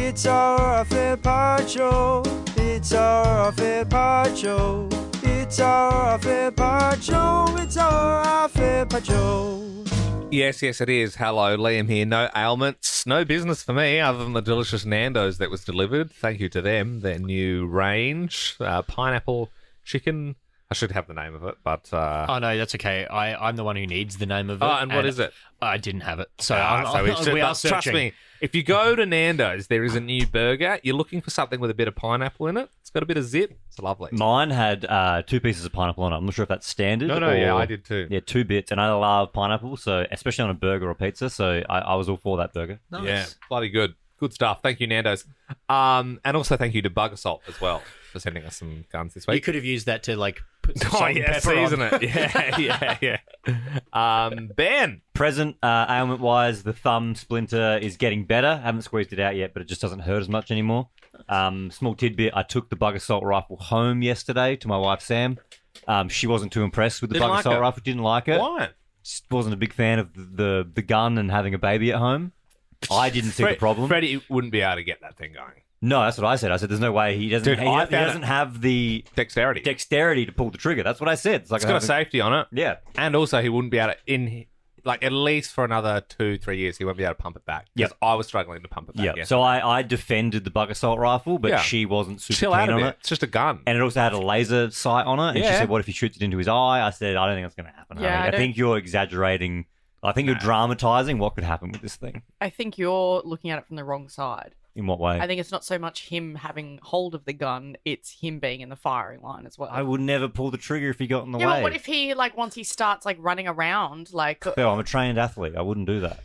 It's our Fair Part Show. It's our Fair Part Show. It's our Fair Part Show. It's our Fair Part Show. Yes, it is. Hello, Liam here. No ailments, no business for me other than the delicious Nando's that was delivered. Thank you to them. Their new range, pineapple chicken. I should have the name of it, but... Oh, no, that's okay. I'm the one who needs the name of it. Oh, and what is it? I didn't have it. So, we are searching. Trust me, if you go to Nando's, there is a new burger. You're looking for something with a bit of pineapple in it. It's got a bit of zip. It's lovely. Mine had 2 pieces of pineapple on it. I'm not sure if that's standard. No, yeah, I did too. Yeah, 2 bits, and I love pineapple, so especially on a burger or pizza, so I was all for that burger. Nice. Yeah, bloody good. Good stuff. Thank you, Nando's. And also thank you to Bug Assault as well for sending us some guns this week. You could have used that to, like, put some salt and pepper season on. it. Yeah. Ben. Present, ailment-wise, the thumb splinter is getting better. Haven't squeezed it out yet, but it just doesn't hurt as much anymore. Small tidbit, I took the Bug Assault rifle home yesterday to my wife, Sam. She wasn't too impressed with the Bug Assault rifle. Didn't like it. Why? Just wasn't a big fan of the gun and having a baby at home. I didn't see the problem. Freddie wouldn't be able to get that thing going. No, that's what I said. I said there's no way he doesn't. Dude, he doesn't have the dexterity to pull the trigger. That's what I said. It's got a safety on it. Yeah, and also he wouldn't be able to at least for another 2-3 years he won't be able to pump it back. Because I was struggling to pump it back. Yeah. So I defended the Bug Assault rifle, but she wasn't super keen on it. It's just a gun, and it also had a laser sight on it. And she said, "What if he shoots it into his eye?" I said, "I don't think that's going to happen. Yeah, I think you're exaggerating. I think you're dramatizing what could happen with this thing." I think you're looking at it from the wrong side. In what way? I think it's not so much him having hold of the gun, it's him being in the firing line as well. I would never pull the trigger if he got in the way. Yeah, but what if he, once he starts, running around, Phil, I'm a trained athlete. I wouldn't do that.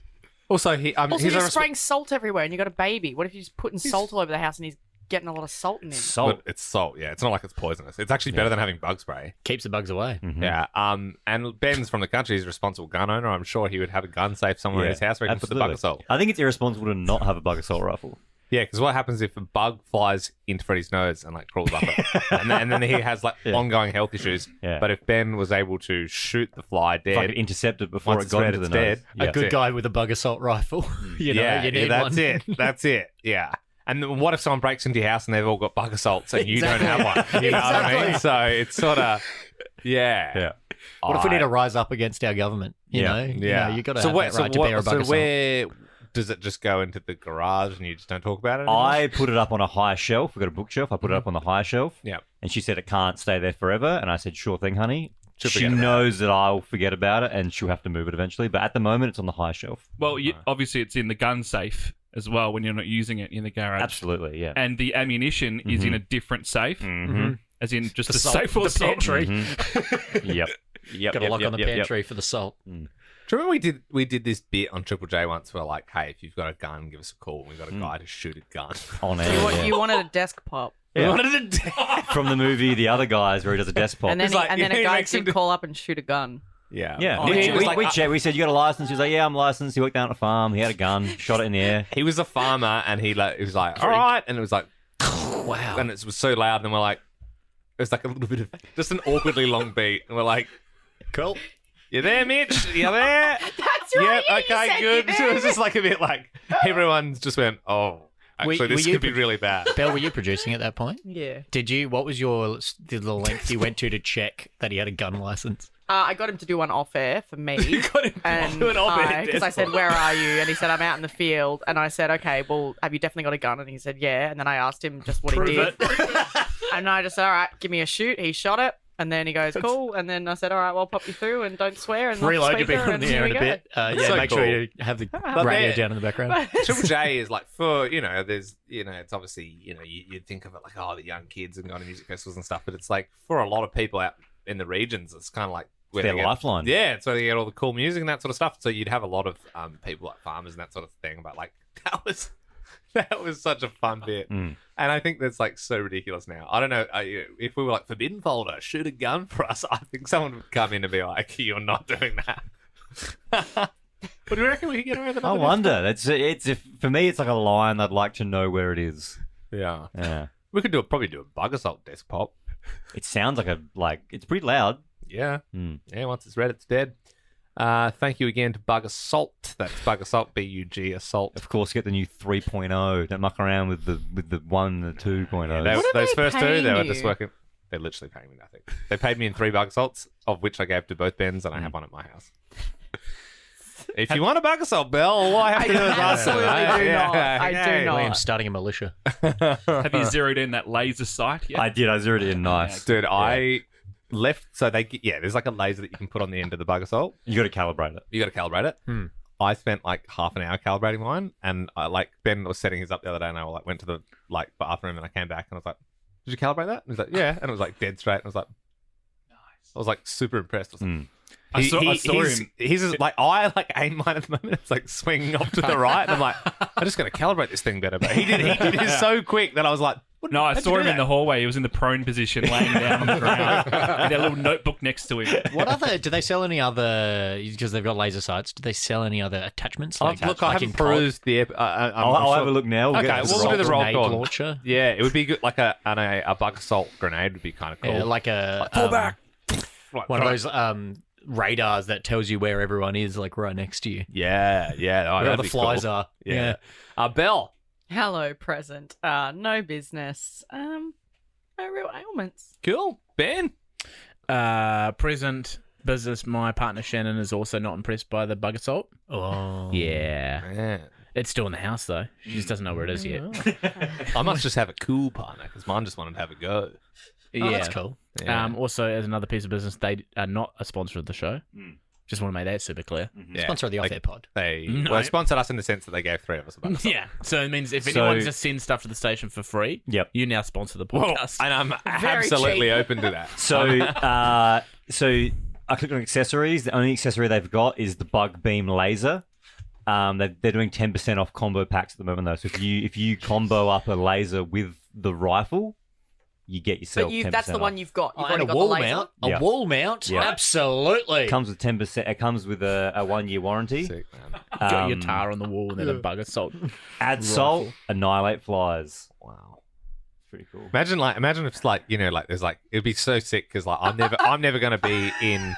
Also, you're spraying salt everywhere and you got a baby. What if you're just putting salt all over the house and he's getting a lot of salt in him? Salt? It's salt, yeah. It's not like it's poisonous. It's actually better than having bug spray. Keeps the bugs away. Mm-hmm. Yeah. And Ben's from the country. He's a responsible gun owner. I'm sure he would have a gun safe somewhere in his house where he can put the Bug Assault. I think it's irresponsible to not have a Bug Assault rifle. Yeah, because what happens if a bug flies into Freddie's nose and crawls up it, and then he has ongoing health issues. Yeah. But if Ben was able to shoot the fly dead, if I could intercept it before once it got into the nose, a good guy with a Bug Assault rifle. you need that's one. it. That's it. Yeah. And then what if someone breaks into your house and they've all got Bug Assaults and you don't have one? You know what I mean? So it's sort of, yeah. What if we need to rise up against our government? You know, you got to have that right to bear a Bug Assault. Where does it just go into the garage and you just don't talk about it anymore? I put it up on a higher shelf. We've got a bookshelf. I put it up on the higher shelf. Yeah. And she said it can't stay there forever. And I said, sure thing, honey. She knows that I'll forget about it and she'll have to move it eventually. But at the moment, it's on the high shelf. Well, obviously, it's in the gun safe as well when you're not using it in the garage. Absolutely, yeah. And the ammunition is in a different safe, as in just a safe full of the pantry. Yep. Got a lock on the pantry for the salt. Do you remember we did this bit on Triple J once where hey, if you've got a gun, give us a call. We've got a guy to shoot a gun. On air, You wanted a desk pop. Yeah. We wanted a from the movie The Other Guys where he does a desk pop. And then, a guy can call up and shoot a gun. Yeah. Yeah. We checked. We said, you got a license? He was like, yeah, I'm licensed. He worked down at a farm. He had a gun, shot it in the air. He was a farmer and he was like, all right. And it was like, wow. And it was so loud. And we're like, it was like a little bit of just an awkwardly long beat. And we're like, cool. You there, Mitch? You there? That's right. Yep, okay, good. So it was just like a bit everyone just went, oh, actually, this could be really bad. Belle, were you producing at that point? Yeah. Did you? What was the length you went to check that he had a gun license? I got him to do one off air for me. You got him to do an off air because I said, where are you? And he said, I'm out in the field. And I said, okay, well, have you definitely got a gun? And he said, yeah. And then I asked him just what he did. And I just said, all right, give me a shoot. He shot it. And then he goes, cool. And then I said, all right, well, I'll pop you through and don't swear. And reload your beat on the air in a bit. So make sure you have the radio down in the background. Triple J is for, there's, it's obviously, you think of it the young kids and going to music festivals and stuff. But it's for a lot of people out in the regions, it's kind of where their lifeline. Yeah, it's where they get all the cool music and that sort of stuff. So you'd have a lot of people like farmers and that sort of thing. But that was such a fun bit. And I think that's so ridiculous now. I don't know if we were forbidden folder, shoot a gun for us. I think someone would come in and be like, "You're not doing that." What do you reckon we could get away with that? I wonder. For me, it's like a line I'd like to know where it is. Yeah. We could probably do a Bug Assault desk pop. It sounds it's pretty loud. Yeah. Yeah. Once it's red, it's dead. Thank you again to Bug Assault. That's Bug Assault, B-U-G Assault. Of course, get the new 3.0. Don't muck around with the 1 and the 2.0. Those first two, they were you? just working. They're literally paying me nothing. They paid me in 3 Bug Assaults, of which I gave to both Bens, and I have one at my house. If you want a Bug Assault, Bill, all I have to do is ask them. absolutely do not. I do not. Liam's starting a militia. Have you zeroed in that laser sight yet? I did. I zeroed it in nice. Dude, I left, so there's like a laser that you can put on the end of the Bug Assault. You got to calibrate it. You got to calibrate it. I spent like half an hour calibrating mine, and Ben was setting his up the other day, and I went to the bathroom, and I came back, and I was like, "Did you calibrate that?" And he's like, "Yeah," and it was like dead straight. And I was like, "Nice." I was like super impressed. I was like, I saw him. He's just, like, I aim mine at the moment. It's like swinging off to the right, and I'm like, I just got to calibrate this thing better. But he did his so quick that I was like, No, I saw him in the hallway. He was in the prone position, laying down on the ground, with a little notebook next to him. Do they sell any other, because they've got laser sights, do they sell any other attachments? I haven't perused the... I'll have a look now. Okay, we'll do the roll call. Launcher. Yeah, it would be good. Like a Bug Assault grenade would be kind of cool. Yeah, like a... pull back. One of those radars that tells you where everyone is, like right next to you. Yeah. Oh, Where all the flies are. Yeah. Belle. Hello, present. No business. No real ailments. Cool. Ben. Present business. My partner Shannon is also not impressed by the Bug Assault. Oh. Yeah. Man. It's still in the house though. She just doesn't know where it is yet. I must just have a cool partner because mine just wanted to have a go. Oh, that's cool. Yeah. Also, as another piece of business, they are not a sponsor of the show. Just want to make that super clear. Yeah. Sponsor of the off-air pod. They No. sponsored us in the sense that they gave 3 of us a Bug Assault. Yeah. So it means if anyone just sends stuff to the station for free, you now sponsor the podcast. And I'm absolutely cheap. open to that. So I clicked on accessories. The only accessory they've got is the Bug Beam Laser. They're doing 10% off combo packs at the moment though. So if you combo up a laser with the rifle, you get yourself. But that's the off. one you've got. You've already And a got the wall laser. mount. Yeah. A wall mount. Yeah. Absolutely. It comes with 10%. It comes with a 1-year warranty. Sick, man. Got your tar on the wall and then a Bug Assault. Add salt, annihilate flies. Wow. Pretty cool. Imagine if it's like, there's like, it'd be so sick because like I'm never going to be in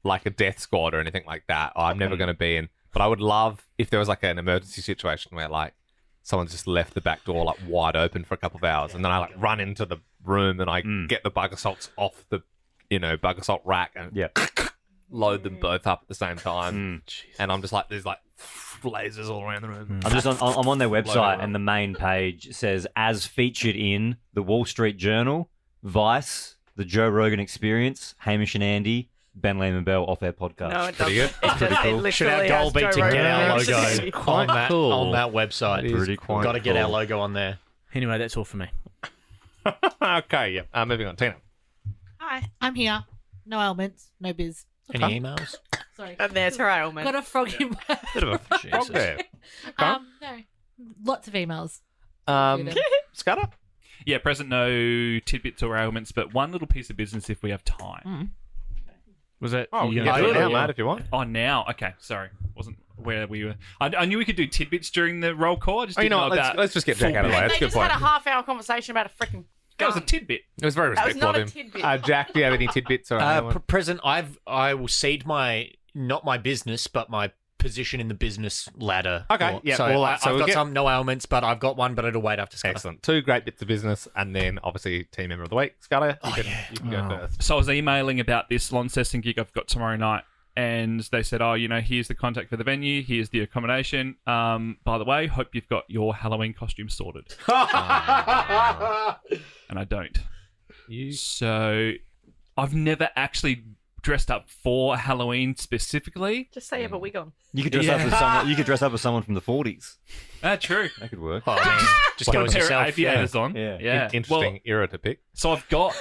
like a death squad or anything like that. I'm never going to be in, but I would love if there was like an emergency situation where like someone's just left the back door like wide open for a couple of hours, and then I like run into the room and I get the Bug Assaults off the, Bug Assault rack and load them both up at the same time. And I'm just like, there's like lasers all around the room. I'm on their website, and the main page says, as featured in the Wall Street Journal, Vice, the Joe Rogan Experience, Hamish and Andy, Ben Lehman Bell off-air podcast. No, it Pretty doesn't. good. It does- it Should our literally goal has be Joe to get Rogan our next to logo it. on that website? It is Pretty quite Got to get cool. our logo on there. Anyway, that's all for me. Okay, yeah. Moving on. Teena. Hi, I'm here. No ailments, no biz. Any emails? Sorry. And there's her ailment. Got a frog in my... Bit of a frog there. No. Lots of emails. Scudda? Yeah, present no tidbits or ailments, but one little piece of business if we have time. Was it? Oh, we you can gonna get do to it it? now, mate, if you want. Oh, now? Okay, sorry. Wasn't where we were. I knew we could do tidbits during the roll call. I just Oh, you didn't know know what? about... Let's just get Jack out of the way. That's They a good just point. had a half-hour conversation about a freaking That was a gun. tidbit. It was very That was respectful not a of him. tidbit. Jack, do you have any tidbits or anyone? Present, I will cede not my business, but my position in the business ladder. Okay, yeah, So, well, I've so we'll got get- some no ailments, but I've got one, but it'll wait after Scudda. Excellent. 2 great bits of business, and then obviously team member of the week. Scudda, you can go first. So I was emailing about this Launceston gig I've got tomorrow night, and they said, here's the contact for the venue, here's the accommodation. By the way, hope you've got your Halloween costume sorted. And I don't. So I've never actually dressed up for Halloween specifically. Just say you have a wig on. You could dress up as someone. You could dress up as someone from the 40s. True. That could work. Just go Put a as pair yourself. of aviators on. Yeah. Interesting era to pick. So I've got...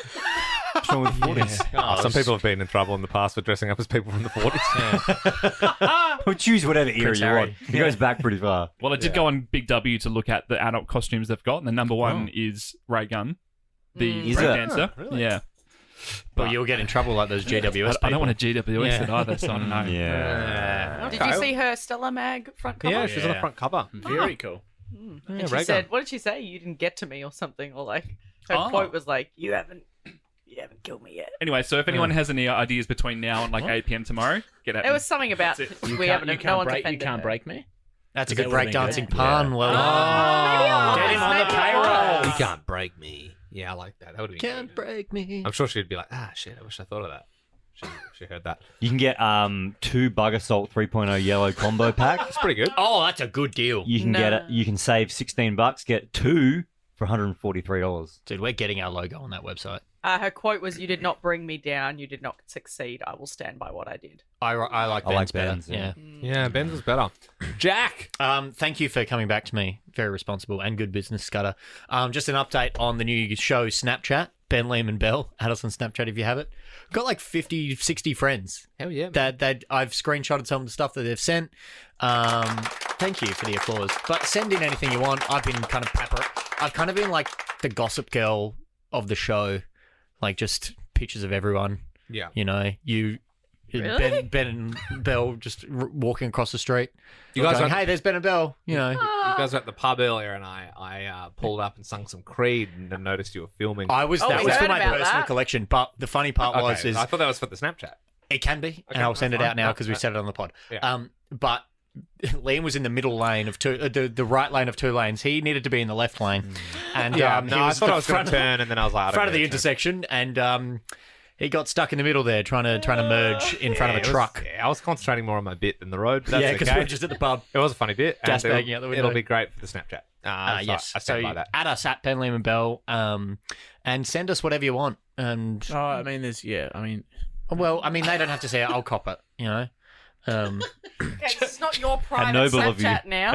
What's wrong with the 40s? Some people have been in trouble in the past for dressing up as people from the 40s. Well, choose whatever era Prince you Harry. want. It goes back pretty far. Well, I did go on Big W to look at the adult costumes they've got, and the number one is Ray Gunn, the Is it? breakdancer. Really? Yeah. Well, you'll get in trouble like those GWS I don't want people. to GWS it either, so I don't know. Yeah. Did you see her Stella Mag front cover? Yeah, she's on the front cover. Very cool. And she Ray said, Gunn. what did she say? You didn't get to me or something, or like her Oh. quote was like, you haven't You haven't killed me yet. Anyway, so if anyone has any ideas between now and like 8 p.m. tomorrow, get at There me. was something about we haven't. No one's offended. You can't her. break me. That's a That good would've been breakdancing good. pun. Well done. Maybe Get him on the maybe I payroll. was. You can't break me. Yeah, I like that. That would be Can't good. break me. I'm sure she'd be like, shit, I wish I thought of that. She heard that. You can get 2 Bug Assault 3.0 yellow combo pack. That's pretty good. Oh, that's a good deal. You can get it. You can save $16. Get 2 for $143. Dude, we're getting our logo on that website. Her quote was, "You did not bring me down. You did not succeed. I will stand by what I did." I like I like Ben's better. Ben's, yeah. Yeah, Ben's was better. Jack! Thank you for coming back to me. Very responsible and good business, Scudda. Just an update on the new show, Snapchat. Ben, Liam, and Bell. Add us on Snapchat if you have it. Got like 50, 60 friends. Hell yeah. Man. That I've screenshotted some of the stuff that they've sent. Thank you for the applause. But send in anything you want. I've been kind of I've kind of been like the gossip girl of the show. Like just pictures of everyone. Yeah. You know, Really? Ben and Bell just walking across the street. You guys going, were- hey, there's Ben and Bell. You know, You guys were at the pub earlier, and I pulled up and sung some Creed, and then noticed you were filming. that we was for heard my about personal that. collection. But the funny part was I thought that was for the Snapchat. it can be, and I'll send it that's out now fine. because we said it on the pod. Yeah. But Liam was in the middle lane of two, the right lane of two lanes. He needed to be in the left lane, and Yeah, he no, I was thought the I was going front, to turn, and then I was like, I don't front of the know, turn. intersection, and he got stuck in the middle there, trying to merge in front of a it was- truck. I was concentrating more on my bit than the road. But that's Yeah, because okay. we're just at the pub. It was a funny bit. Gas and bagging out the window. It'll be great for the Snapchat. So Yes, I stand by that. add us at Ben, Liam, and Bell, and send us whatever you want. And Oh, I mean, well, I mean, they don't have to say it. I'll cop it. You know. Okay, this is not your private noble of you. Snapchat now.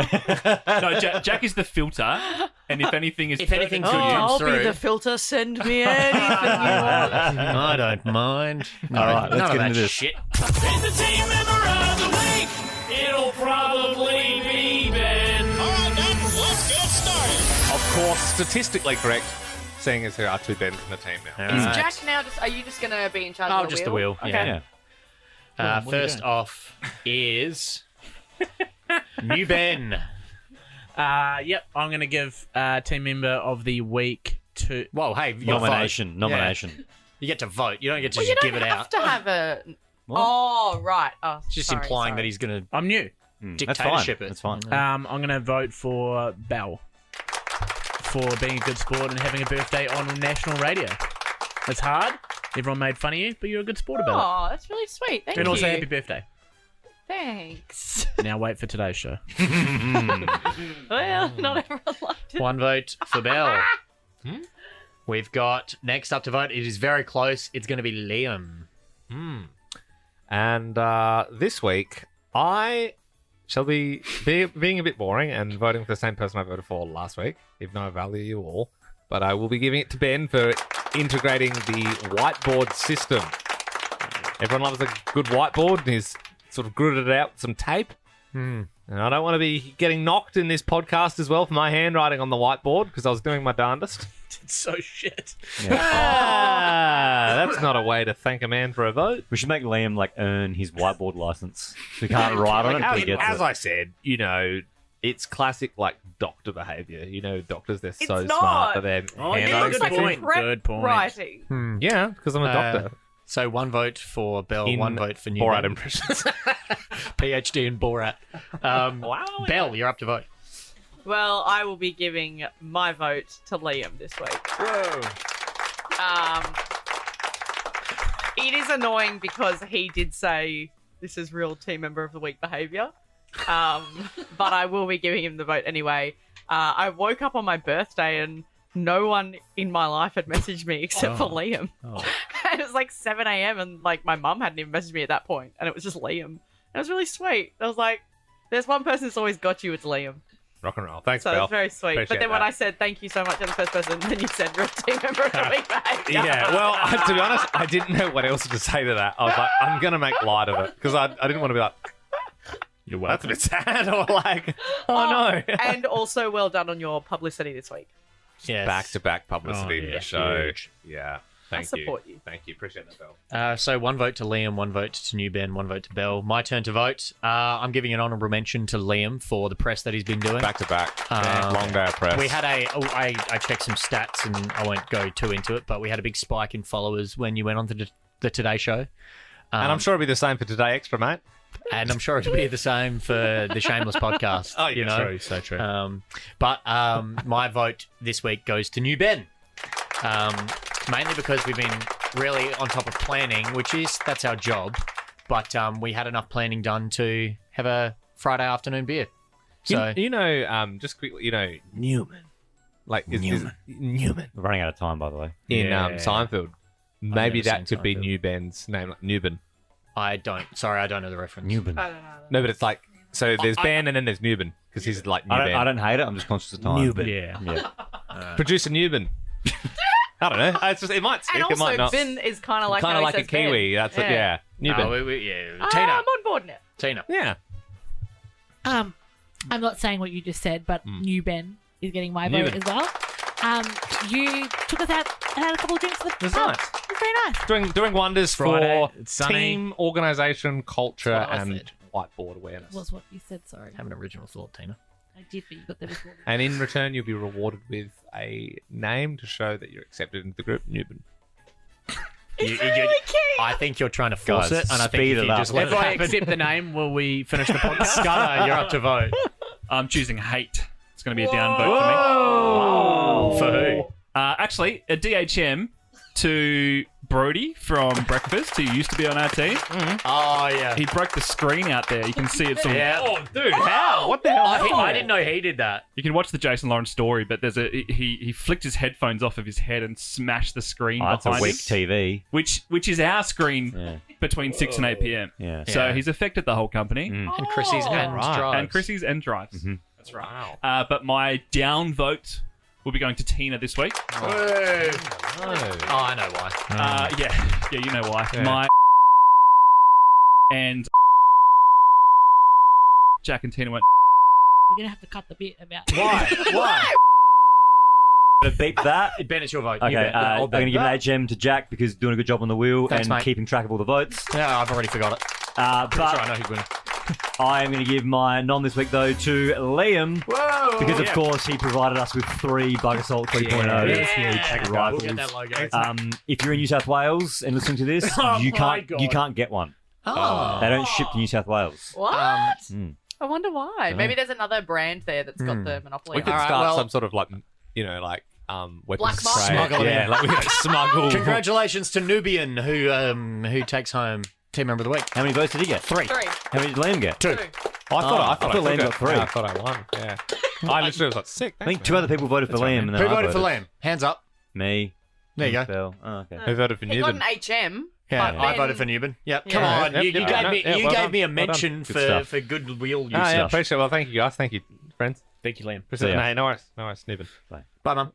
No, Jack is the filter, and if anything is If anything pertinent to good you, comes I'll through. be the filter. Send me anything you want. I don't mind. No, All right, let's none of get that into this. shit. It's the team member of the week. It'll probably be Ben. All right, then, let's get started. Of course, statistically correct, seeing as there are 2 Bens in the team now. Is Alright. Jack now just? Are you just going to be in charge Oh, of the just wheel? the wheel. Okay. Yeah. What are you First doing? off is New Ben. Yep, I'm going to give team member of the week to. Whoa, hey, your Nomination. vote. Nomination. Yeah. You get to vote. You don't get to Well, you just don't give it have out. to have a. Oh right. Oh, It's just sorry, implying sorry. that he's going to I'm new. That's fine. dictatorship it. That's fine. I'm going to vote for Bell for being a good sport and having a birthday on national radio. It's hard. Everyone made fun of you, but you're a good sport about Oh, that's really sweet. Thank it. And you. also, happy birthday. Thanks. Now wait for today's show. Well, not everyone liked it. One vote for Bell. We've got next up to vote. It is very close. It's going to be Liam. And this week, I shall be being a bit boring and voting for the same person I voted for last week, even though I value you all. But I will be giving it to Ben for integrating the whiteboard system. Everyone loves a good whiteboard, and he's sort of gritted it out with some tape. And I don't want to be getting knocked in this podcast as well for my handwriting on the whiteboard, because I was doing my darndest. It's so shit. That's not a way to thank a man for a vote. We should make Liam like earn his whiteboard license. We can't write on it until he gets As it. I said, you know, it's classic like doctor behavior. You know, doctors, they're so It's smart not. that they're Oh, It yeah, looks good like point. a prep Good point. writing. Yeah, because I'm a doctor. So one vote for Bell, In one vote for New Borat Ben. impressions. PhD in Borat. Bell, you're up to vote. Well, I will be giving my vote to Liam this week. Whoa. It is annoying because he did say this is real team member of the week behavior. But I will be giving him the vote anyway. I woke up on my birthday and no one in my life had messaged me except for Liam. And it was like 7 a.m. and like my mum hadn't even messaged me at that point, and it was just Liam. And it was really sweet. I was like, there's one person that's always got you, it's Liam. Rock and roll. Thanks, So Belle. it's very sweet. Appreciate But then when that. I said thank you so much to the first person, then you said real team member of the week behavior. Yeah, well, to be honest, I didn't know what else to say to that. I was like, I'm going to make light of it because I didn't want to be like, You're that's welcome. a bit sad or like, oh no. And also well done on your publicity this week. Yes. Back-to-back publicity Oh, to yeah, the show. huge. Yeah. Thank support you. Thank you. Appreciate that, Bill. So 1 vote to Liam, 1 vote to New Ben, 1 vote to Bell. My turn to vote. I'm giving an honourable mention to Liam for the press that he's been doing. Back to back. Long day of press. We had I checked some stats and I won't go too into it, but we had a big spike in followers when you went on to the Today Show. And I'm sure it'll be the same for Today Extra, mate. And I'm sure it'll be the same for the Shameless podcast. Oh, yeah, you know? True, so true. But my vote this week goes to New Ben. Mainly because we've been really on top of planning, that's our job. But we had enough planning done to have a Friday afternoon beer. So just quickly, Newman. Like, Newman. We're running out of time, by the way. In Yeah. Seinfeld. Maybe never that seen could be Seinfeld. New Ben's name, like Newben. I don't know the reference. Newman. I don't know. No, but it's like, so there's Ben and then there's Newben, because he's like New Ben. I don't hate it. I'm just conscious of time. Newman. Yeah. Producer Newben. I don't know. It's just, it might stick, And it might also, not. Ben is kind of like Kind how of he like a says Ben. Kiwi. That's it, yeah. Newben. Yeah. I'm Teena. on board now. Teena. Yeah. I'm not saying what you just said, but New Ben is getting my vote Ben. as well. You took us out and had a couple of drinks at the It was pub. nice. It was very nice. Doing wonders Friday, for it's sunny. team organisation, culture, That's what I and said. whiteboard awareness. Was what you said, sorry. Have an original thought, Teena. I did, but you got there before. And in return, you'll be rewarded with a name to show that you're accepted into the group, Newben. I think you're trying to force Guys, it, and I think speed if it you up. just let If it I happen, accept the name, will we finish the podcast? Scudda, you're up to vote. I'm choosing hate. It's going to be a down vote for me. For who? Actually, a DHM to Brody from Breakfast, who used to be on our team. Oh yeah. He broke the screen out there. You can see it's all. Yeah. Oh, dude, how? What the hell? I didn't know he did that. You can watch the Jason Lawrence story, but there's he flicked his headphones off of his head and smashed the screen Oh, that's a behind weak him, TV. which is our screen Yeah. between 6 and 8 p.m. Yeah. So Yeah. he's affected the whole company. And Chrissy's and right. drives. And Chrissy's and Drives. Mm-hmm. That's right. But my down vote will be going to Teena this week. Oh, I know why. Yeah, you know why. Yeah. My and Jack and Teena went. We're going to have to cut the bit about Why? Gonna beep that. Ben, it's your vote. Okay, You bet. I'm going to give an HM to Jack because he's doing a good job on the wheel Thanks, and mate. keeping track of all the votes. Yeah, I've already forgot it. But Sure, I know who's winning. I am going to give my nom this week, though, to Liam Whoa! because, of course, he provided us with 3 Bug Assault 3.0 rifles. We'll get that logo. If you're in New South Wales and listening to this, you can't get one. Oh. They don't ship to New South Wales. What? Mm. I wonder why. Maybe there's another brand there that's got the monopoly. We could on it. start well- some sort of like, weapons Black market. trade. Smuggle Yeah, in. like we could smuggle. Congratulations to Nubian who takes home Team Member of the Week. How many votes did he get? 3. 3. How many did Liam get? 2. Oh, I thought I thought I Liam took got it. 3. Yeah, I thought I won. Yeah. I literally was like, sick. I think 2 other people voted for Liam. And then Who I voted for Liam? Hands up. Me. There you go. Phil. Oh, okay. Who voted for He got Newman? an HM. Yeah, but I Ben- voted for Newman. Yep. Yeah. Come on, Yep, you yep, gave no, me yeah, you well gave done, me a well done. mention Good for stuff. goodwill use. Yeah, stuff. appreciate it. Well, thank you guys. Thank you, friends. Thank you, Liam. Appreciate See it. ya. Hey, no worries. No worries, Newman. Bye, Mum.